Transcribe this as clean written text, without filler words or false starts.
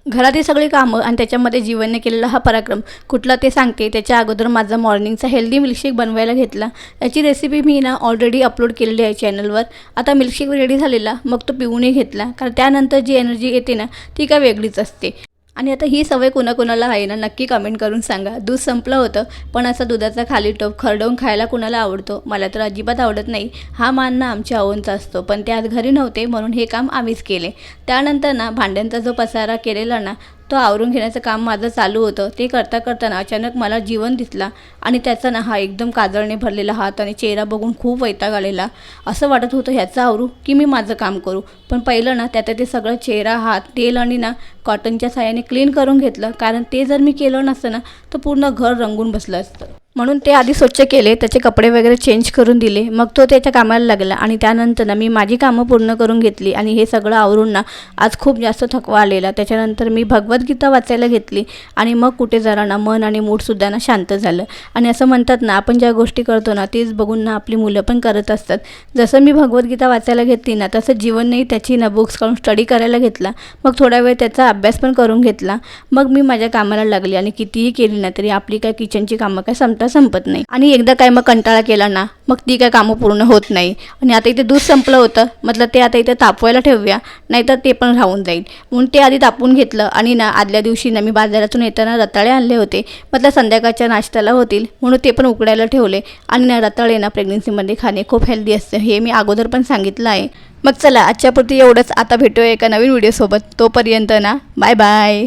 घरातील सगळी कामं आणि त्याच्यामध्ये जीवनने केलेला हा पराक्रम कुठला ते सांगते. त्याच्या अगोदर माझा मॉर्निंगचा हेल्दी मिल्कशेक बनवायला घेतला. याची रेसिपी मी ऑलरेडी अपलोड केलेली आहे चॅनलवर. आता मिल्कशेक रेडी झालेला, मग तो पिऊनही घेतला, कारण त्यानंतर जी एनर्जी येते ना ती काय वेगळीच असते. आणि आता ही सवय कुणाकुणाला आहे ना, नक्की कमेंट करून सांगा. दूध संपलं होतं, पण असा दुधाचा खाली टोप खरडवून खायला कुणाला आवडतो? मला तर अजिबात आवडत नाही. हा मान ना आमच्या आऊंचा असतो, पण ते आज घरी नव्हते म्हणून हे काम आम्हीच केले. त्यानंतर ना भांड्यांचा जो पसारा केलेला ना तो आवरून घेण्याचं काम माझं चालू होतं. ते करता करताना अचानक मला जीवन दिसला आणि त्याचा ना हा एकदम काजळने भरलेला हात आणि चेहरा बघून खूप वैताग आलेला. असं वाटत होतं ह्याचं आवरू की मी माझं काम करू. पण पहिलं ना त्यात ते सगळं चेहरा, हात, तेल आणि ना कॉटनच्या साह्याने क्लीन करून घेतलं, कारण ते जर मी केलं नसतं ना तर पूर्ण घर रंगून बसलं असतं. म्हणून ते आधी स्वच्छ केले, त्याचे कपडे वगैरे चेंज करून दिले, मग तो त्याच्या कामाला लागला. आणि त्यानंतर ना मी माझी कामं पूर्ण करून घेतली आणि हे सगळं आवरून ना आज खूप जास्त थकवा आलेला. त्याच्यानंतर मी भगवद्गीता वाचायला घेतली आणि मग कुठे जरा ना मन आणि मूडसुद्धा ना शांत झालं. आणि असं म्हणतात ना, आपण ज्या गोष्टी करतो ना तेच बघून ना आपली मुलं पण करत असतात. जसं मी भगवद्गीता वाचायला घेतली ना तसं जीवननेही त्याची ना बुक्स काढून स्टडी करायला घेतला. मग थोडा वेळ त्याचा अभ्यास पण करून घेतला. मग मी माझ्या कामाला लागली आणि कितीही केली ना तरी आपली काय किचनची कामं काय संपत नाही. आणि एकदा काय मग कंटाळा केला ना मग ती काय कामं पूर्ण होत नाही. आणि आता इथे दूध संपलं होतं, म्हटलं ते आता इथे तापवायला ठेवूया, नाहीतर ते पण राहून जाईल. म्हणून ते आधी तापवून घेतलं. आणि ना आदल्या दिवशी ना मी बाजारातून येताना रताळे आणले होते, म्हटलं संध्याकाळच्या नाश्त्याला होतील म्हणून ते पण उकडायला ठेवले. आणि ना रताळे ना प्रेग्नन्सीमध्ये खाणे खूप हेल्दी असते, हे मी अगोदर पण सांगितलं आहे. मग चला आजच्यापुरती एवढंच. आता भेटूया एका नवीन व्हिडिओसोबत. तोपर्यंत ना बाय बाय.